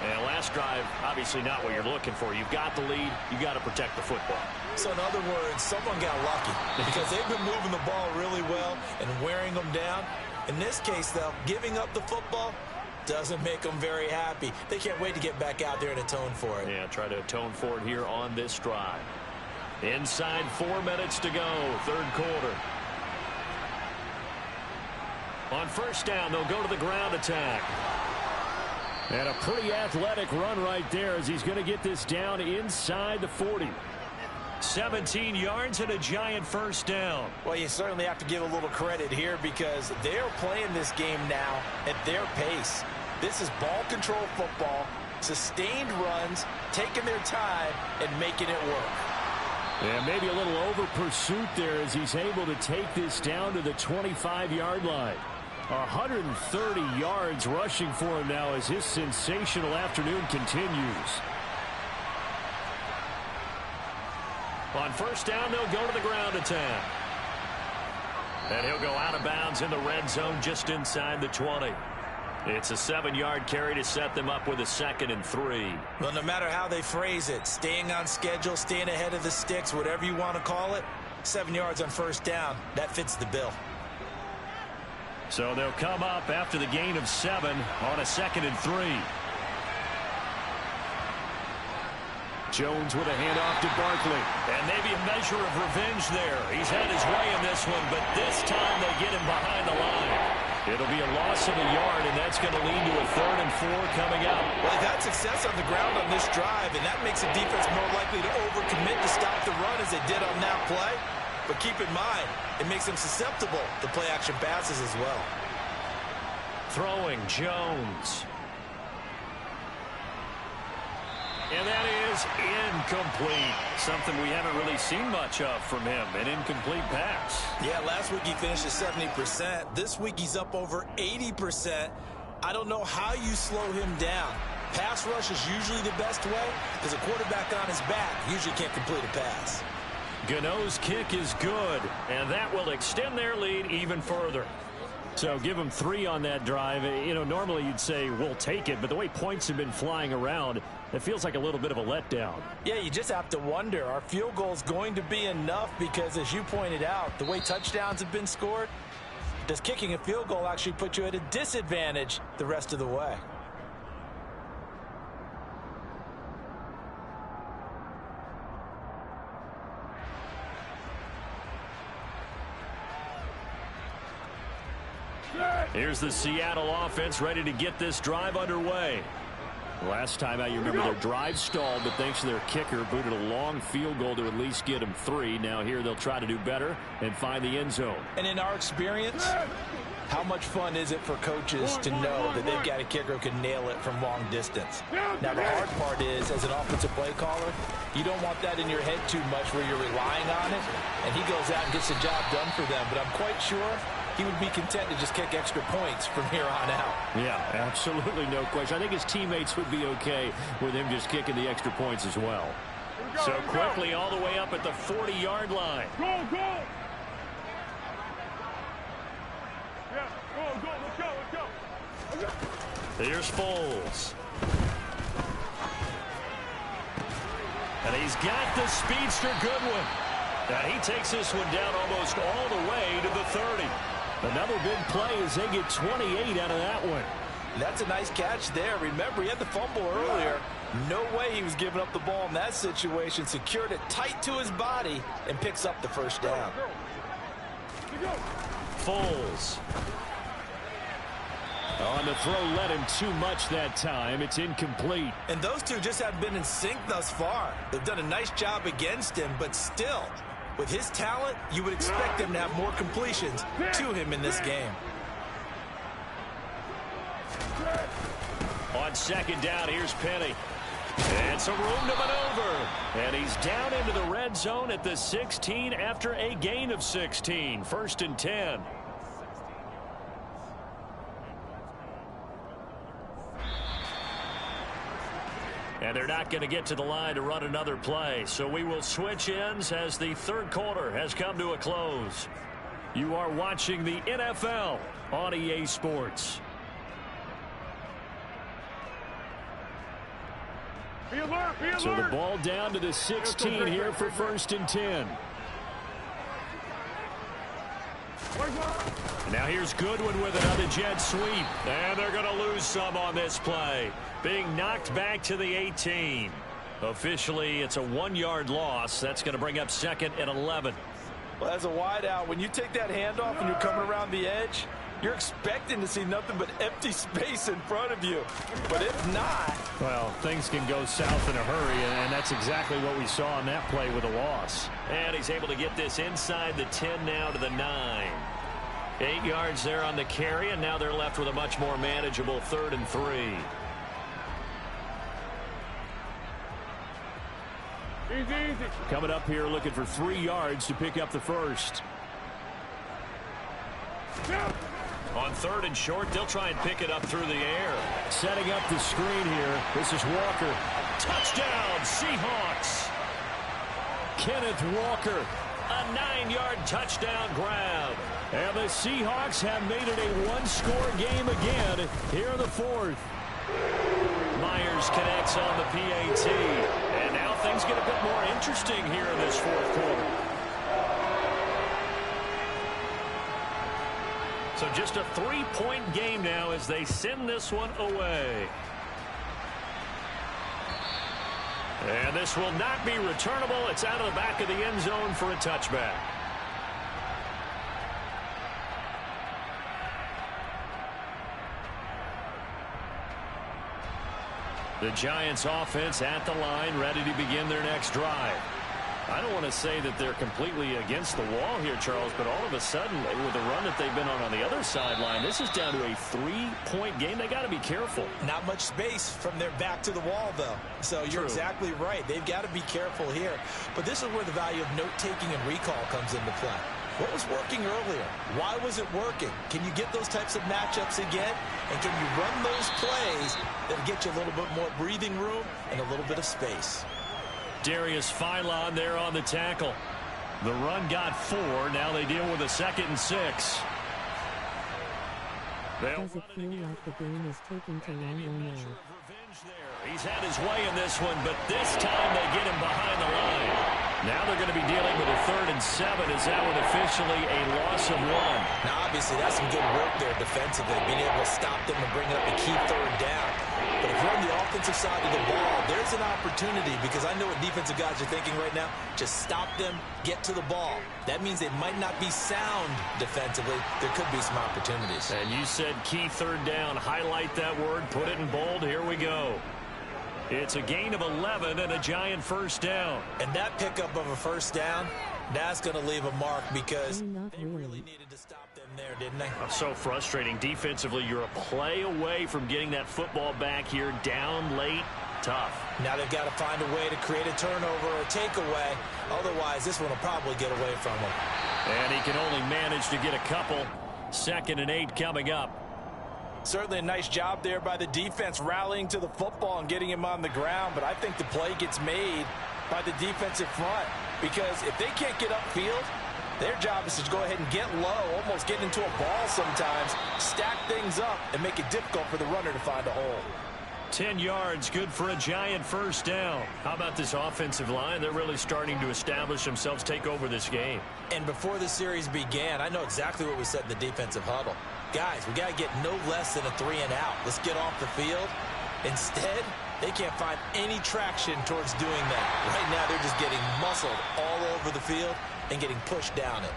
And last drive, obviously not what you're looking for. You've got the lead. You've got to protect the football. So in other words, someone got lucky, because they've been moving the ball really well and wearing them down. In this case, though, giving up the football doesn't make them very happy. They can't wait to get back out there and atone for it. Yeah, try to atone for it here on this drive. Inside 4 minutes to go, third quarter. On first down, they'll go to the ground attack. And a pretty athletic run right there as he's going to get this down inside the 40. 17 yards and a Giant first down. Well, you certainly have to give a little credit here, because they're playing this game now at their pace. This is ball control football, sustained runs, taking their time and making it work. And maybe a little over pursuit there as he's able to take this down to the 25-yard line. 130 yards rushing for him now as his sensational afternoon continues. On first down, they'll go to the ground attack. And he'll go out of bounds in the red zone just inside the 20. It's a 7-yard carry to set them up with a 2nd and 3. Well, no matter how they phrase it, staying on schedule, staying ahead of the sticks, whatever you want to call it, 7 yards on first down, that fits the bill. So they'll come up after the gain of 7 on a 2nd and 3. Jones with a handoff to Barkley. And maybe a measure of revenge there. He's had his way in this one, but this time they get him behind the line. It'll be a loss of a yard, and that's going to lead to a 3rd and 4 coming up. Well, they've had success on the ground on this drive, and that makes the defense more likely to overcommit to stop the run as they did on that play. But keep in mind, it makes them susceptible to play-action passes as well. Throwing Jones. And that is incomplete. Something we haven't really seen much of from him, an incomplete pass. Yeah, last week he finished at 70%. This week he's up over 80%. I don't know how you slow him down. Pass rush is usually the best way, because a quarterback on his back usually can't complete a pass. Gano's kick is good, and that will extend their lead even further. So give them 3 on that drive. You know, normally you'd say we'll take it, but the way points have been flying around, it feels like a little bit of a letdown. Yeah, you just have to wonder, are field goals going to be enough? Because as you pointed out, the way touchdowns have been scored, does kicking a field goal actually put you at a disadvantage the rest of the way? Here's the Seattle offense ready to get this drive underway. Last time out, you remember their drive stalled, but thanks to their kicker, booted a long field goal to at least get them 3. Now here they'll try to do better and find the end zone. And in our experience, how much fun is it for coaches to know that they've got a kicker who can nail it from long distance? Now, the hard part is, as an offensive play caller, you don't want that in your head too much where you're relying on it, and he goes out and gets the job done for them. But I'm quite sure he would be content to just kick extra points from here on out. Yeah, absolutely no question. I think his teammates would be okay with him just kicking the extra points as well. So quickly all the way up at the 40-yard line. Go! Yeah, go, let's go. Here's Foles. And he's got the speedster Goodwin. And he takes this one down almost all the way to the 30. Another big play as they get 28 out of that one. That's a nice catch there. Remember, he had the fumble earlier. No way he was giving up the ball in that situation. Secured it tight to his body and picks up the first down. Foles. On the throw, led him too much that time. It's incomplete. And those two just haven't been in sync thus far. They've done a nice job against him, but still, with his talent, you would expect him to have more completions to him in this game. On second down, here's Penny. And some room to maneuver. And he's down into the red zone at the 16 after a gain of 16. 1st and 10. And they're not going to get to the line to run another play. So we will switch ends as the third quarter has come to a close. You are watching the NFL on EA Sports. Be alert, be alert. So the ball down to the 16 here for 1st and 10. Now here's Goodwin with another jet sweep. And they're going to lose some on this play. Being knocked back to the 18. Officially, it's a 1-yard loss. That's going to bring up 2nd and 11. Well, as a wideout, when you take that handoff and you're coming around the edge, you're expecting to see nothing but empty space in front of you. But if not... well, things can go south in a hurry, and that's exactly what we saw on that play with a loss. And he's able to get this inside the 10 now to the 9. 8 yards there on the carry, and now they're left with a much more manageable 3rd and 3. Easy. Coming up here looking for 3 yards to pick up the first. On 3rd and short, they'll try and pick it up through the air. Setting up the screen here. This is Walker. Touchdown, Seahawks. Kenneth Walker, a 9-yard touchdown grab. And the Seahawks have made it a 1-score game again here in the 4th. Myers connects on the PAT. And now things get a bit more interesting here in this 4th quarter. So just a 3-point game now as they send this one away. And this will not be returnable. It's out of the back of the end zone for a touchback. The Giants offense at the line, ready to begin their next drive. I don't want to say that they're completely against the wall here, Charles, but all of a sudden, with the run that they've been on the other sideline, this is down to a 3-point game. They got to be careful. Not much space from their back to the wall, though. So you're exactly right. They've got to be careful here. But this is where the value of note-taking and recall comes into play. What was working earlier? Why was it working? Can you get those types of matchups again? And can you run those plays that get you a little bit more breathing room and a little bit of space? Darius Philon there on the tackle. The run got 4. Now they deal with a 2nd and 6. Does it feel like the game is taking too long or more? He's had his way in this one, but this time they get him behind the line. Now they're going to be dealing with a 3rd and 7 as that one officially a loss of 1. Now, obviously, that's some good work there defensively, being able to stop them and bring up a key 3rd down. But if you're on the offensive side of the ball, there's an opportunity, because I know what defensive guys are thinking right now. Just stop them, get to the ball. That means they might not be sound defensively. There could be some opportunities. And you said key 3rd down. Highlight that word, put it in bold. Here we go. It's a gain of 11 and a giant 1st down. And that pickup of a 1st down, that's going to leave a mark, because they really needed to stop them there, didn't they? So frustrating. Defensively, you're a play away from getting that football back here, down late. Tough. Now they've got to find a way to create a turnover or takeaway. Otherwise, this one will probably get away from him. And he can only manage to get a couple. 2nd and 8 coming up. Certainly a nice job there by the defense, rallying to the football and getting him on the ground. But I think the play gets made by the defensive front, because if they can't get upfield, their job is to go ahead and get low, almost get into a ball sometimes, stack things up, and make it difficult for the runner to find a hole. 10 yards, good for a giant 1st down. How about this offensive line? They're really starting to establish themselves, take over this game. And before the series began, I know exactly what we said in the defensive huddle. Guys, we got to get no less than a 3 and out. Let's get off the field. Instead, they can't find any traction towards doing that. Right now, they're just getting muscled all over the field and getting pushed down it.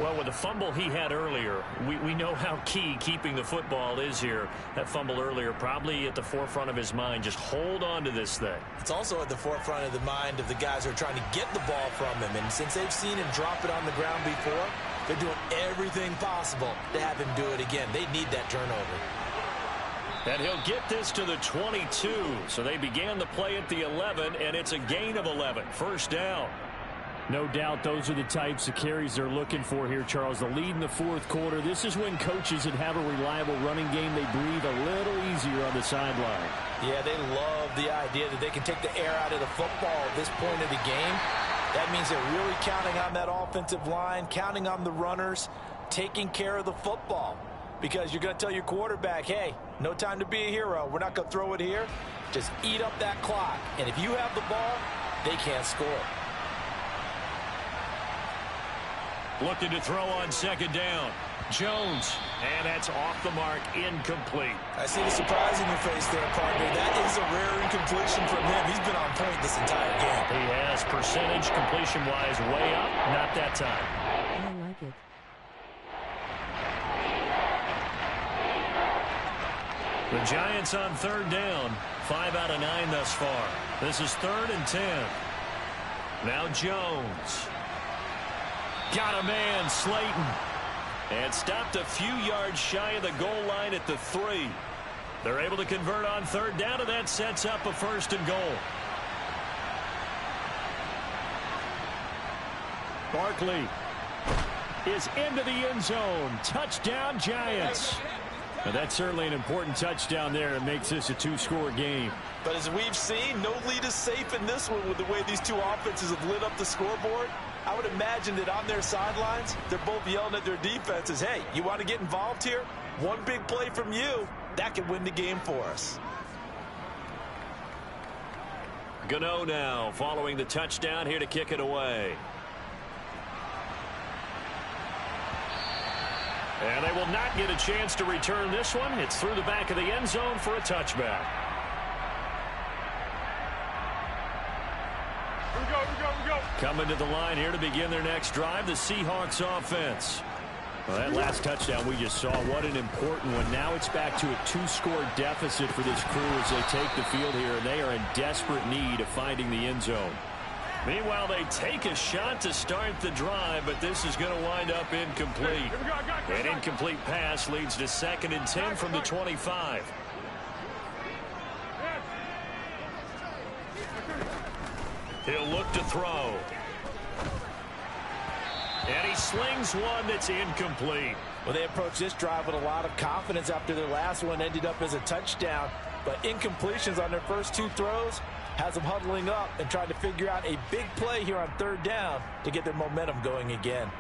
Well, with the fumble he had earlier, we know how key keeping the football is here. That fumble earlier probably at the forefront of his mind. Just hold on to this thing. It's also at the forefront of the mind of the guys who are trying to get the ball from him. And since they've seen him drop it on the ground before, they're doing everything possible to have him do it again. They need that turnover. And he'll get this to the 22. So they began the play at the 11, and it's a gain of 11. 1st down. No doubt those are the types of carries they're looking for here, Charles. The lead in the 4th quarter. This is when coaches that have a reliable running game, they breathe a little easier on the sideline. Yeah, they love the idea that they can take the air out of the football at this point of the game. That means they're really counting on that offensive line, counting on the runners, taking care of the football. Because you're going to tell your quarterback, hey, no time to be a hero. We're not going to throw it here. Just eat up that clock. And if you have the ball, they can't score. Looking to throw on 2nd down. Jones. And that's off the mark, incomplete. I see the surprise in your face there, partner. That is a rare incompletion from him. He's been on point this entire game. He has. Percentage completion-wise way up. Not that time. I like it. The Giants on 3rd down. 5 out of 9 thus far. This is 3rd and 10. Now Jones. Got a man, Slayton. And stopped a few yards shy of the goal line at the 3. They're able to convert on 3rd down, and that sets up a 1st and goal. Barkley is into the end zone. Touchdown, Giants. Now that's certainly an important touchdown there. It makes this a 2-score game. But as we've seen, no lead is safe in this one with the way these two offenses have lit up the scoreboard. I would imagine that on their sidelines, they're both yelling at their defenses, hey, you want to get involved here? One big play from you, that could win the game for us. Gano now following the touchdown here to kick it away. And they will not get a chance to return this one. It's through the back of the end zone for a touchback. Here we go. Coming to the line here to begin their next drive, the Seahawks offense. Well, that last touchdown we just saw, what an important one. Now it's back to a 2-score deficit for this crew as they take the field here, and they are in desperate need of finding the end zone. Meanwhile, they take a shot to start the drive, but this is going to wind up incomplete. An incomplete pass leads to 2nd and 10 from the 25. He'll look to throw. And he slings one that's incomplete. Well, they approached this drive with a lot of confidence after their last one ended up as a touchdown. But incompletions on their first 2 throws has them huddling up and trying to figure out a big play here on 3rd down to get their momentum going again.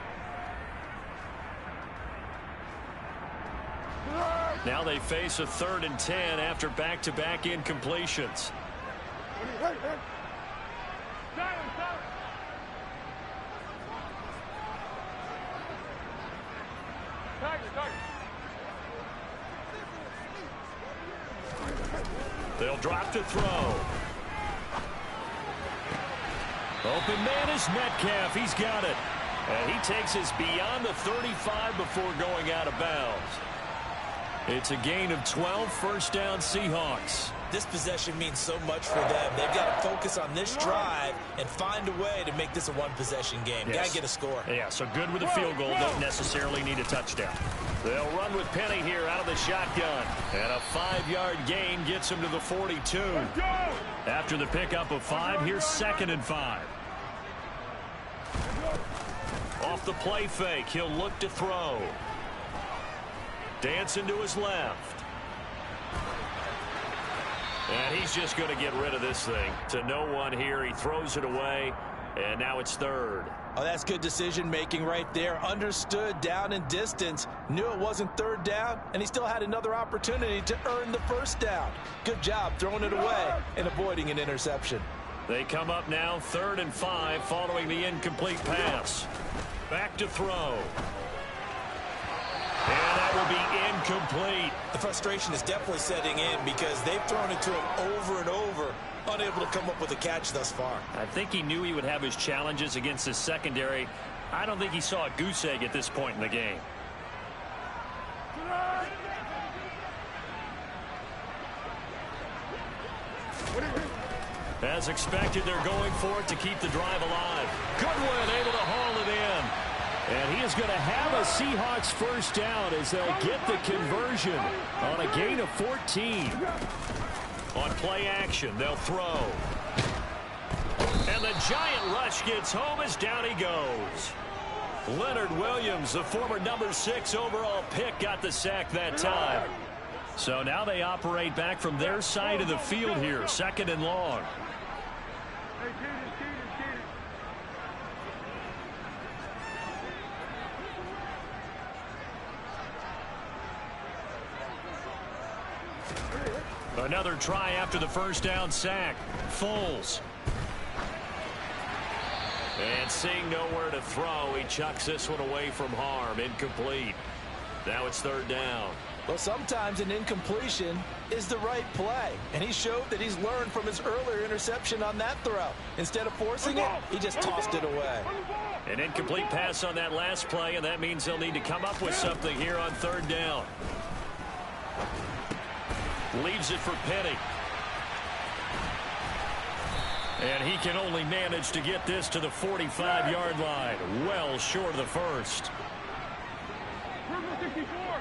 Now they face a 3rd and 10 after back-to-back incompletions. They'll drop to throw. Open man is Metcalf. He's got it. And he takes us beyond the 35 before going out of bounds. It's a gain of 12, first down Seahawks. This possession means so much for them. They've got to focus on this drive and find a way to make this a one-possession game. Yes. Got to get a score. Yeah, so good with a field goal. Don't necessarily need a touchdown. They'll run with Penny here out of the shotgun. And a 5-yard gain gets him to the 42. After the pickup of 5, here's 2nd and 5. Off the play fake, he'll look to throw. Dancing to his left. And he's just going to get rid of this thing. To no one here. He throws it away. And now it's 3rd. Oh, that's good decision-making right there. Understood down and distance. Knew it wasn't 3rd down, and he still had another opportunity to earn the 1st down. Good job throwing it away and avoiding an interception. They come up now 3rd and 5 following the incomplete pass. Back to throw. And that will be incomplete. The frustration is definitely setting in because they've thrown it to him over and over, unable to come up with a catch thus far. I think he knew he would have his challenges against his secondary. I don't think he saw a goose egg at this point in the game. As expected, they're going for it to keep the drive alive. Goodwin able to haul it in. And he is going to have a Seahawks first down as they'll get the conversion on a gain of 14. On play action, they'll throw. And the giant rush gets home as down he goes. Leonard Williams, the former number 6 overall pick, got the sack that time. So now they operate back from their side of the field here, 2nd and long. Another try after the first down sack. Foles. And seeing nowhere to throw, he chucks this one away from harm. Incomplete. Now it's 3rd down. Well, sometimes an incompletion is the right play, and he showed that he's learned from his earlier interception on that throw. Instead of forcing it, he just tossed it away. An incomplete pass on that last play, and that means they'll need to come up with something here on 3rd down. Leaves it for Penny. And he can only manage to get this to the 45-yard line. Well short of the first. Purple 64.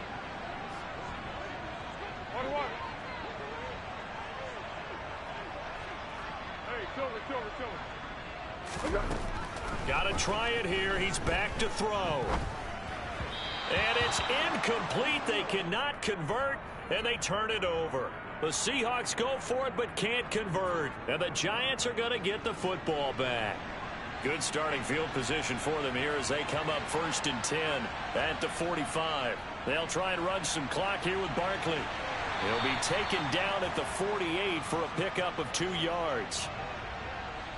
What? Hey, silver. Got to try it here. He's back to throw. And it's incomplete. They cannot convert, and they turn it over. The Seahawks go for it but can't convert. And the Giants are going to get the football back. Good starting field position for them here as they come up 1st and 10 at the 45. They'll try and run some clock here with Barkley. He'll be taken down at the 48 for a pickup of 2 yards.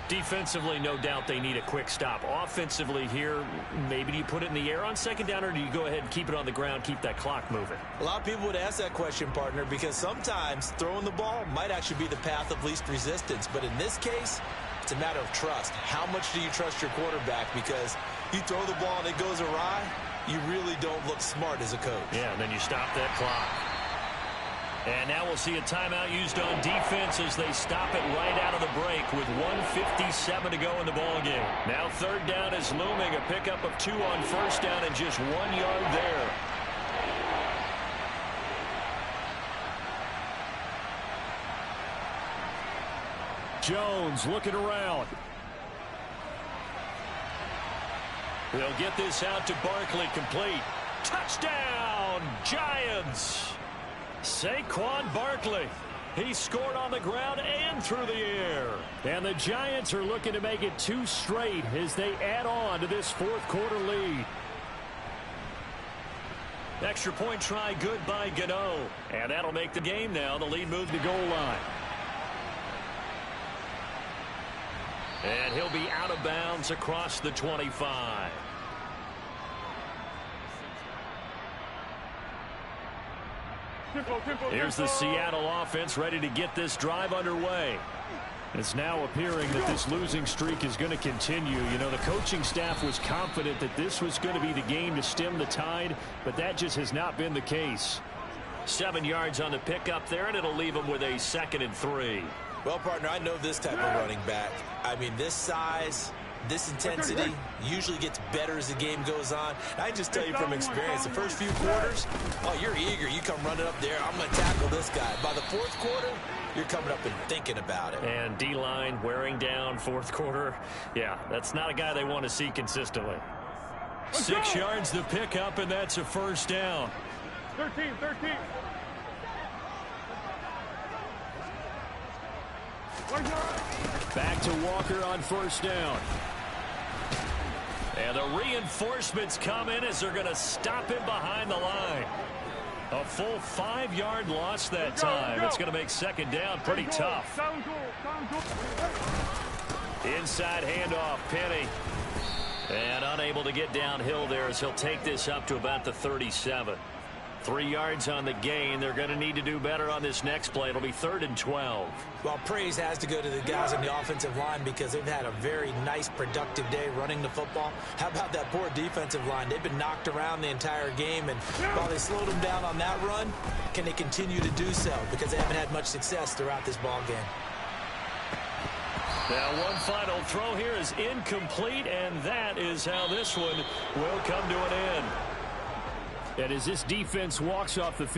Defensively, no doubt they need a quick stop. Offensively here, maybe do you put it in the air on 2nd down, or do you go ahead and keep it on the ground, keep that clock moving? A lot of people would ask that question, partner, because sometimes throwing the ball might actually be the path of least resistance. But in this case, it's a matter of trust. How much do you trust your quarterback? Because you throw the ball and it goes awry, you really don't look smart as a coach. Yeah, and then you stop that clock. And now we'll see a timeout used on defense as they stop it right out of the break with 1:57 to go in the ballgame. Now 3rd down is looming, a pickup of 2 on 1st down and just 1 yard there. Jones looking around. They'll get this out to Barkley, complete. Touchdown, Giants! Saquon Barkley. He scored on the ground and through the air. And the Giants are looking to make it 2 straight as they add on to this 4th quarter lead. Extra point try good by Gano. And that'll make the game now. The lead move to goal line. And he'll be out of bounds across the 25. Here's the Seattle offense ready to get this drive underway. It's now appearing that this losing streak is going to continue. You know, the coaching staff was confident that this was going to be the game to stem the tide, but that just has not been the case. 7 yards on the pickup there, and it'll leave them with a 2nd and 3. Well, partner, I know this type of running back. I mean, this size, this intensity usually gets better as the game goes on. I can just tell you from experience, the first few quarters, oh, you're eager. You come running up there, I'm going to tackle this guy. By the 4th quarter, you're coming up and thinking about it. And D-line wearing down 4th quarter. Yeah, that's not a guy they want to see consistently. 6 yards the pickup, and that's a 1st down. 13. Back to Walker on 1st down. And the reinforcements come in as they're going to stop him behind the line. A full 5-yard loss that time. It's going to make 2nd down pretty tough. Inside handoff, Penny. And unable to get downhill there as he'll take this up to about the 37. 3 yards on the gain. They're going to need to do better on this next play. It'll be 3rd and 12. Well, praise has to go to the guys on the offensive line because they've had a very nice, productive day running the football. How about that poor defensive line? They've been knocked around the entire game, and while they slowed them down on that run, can they continue to do so? Because they haven't had much success throughout this ball game. Now, one final throw here is incomplete, and that is how this one will come to an end. And as this defense walks off the field,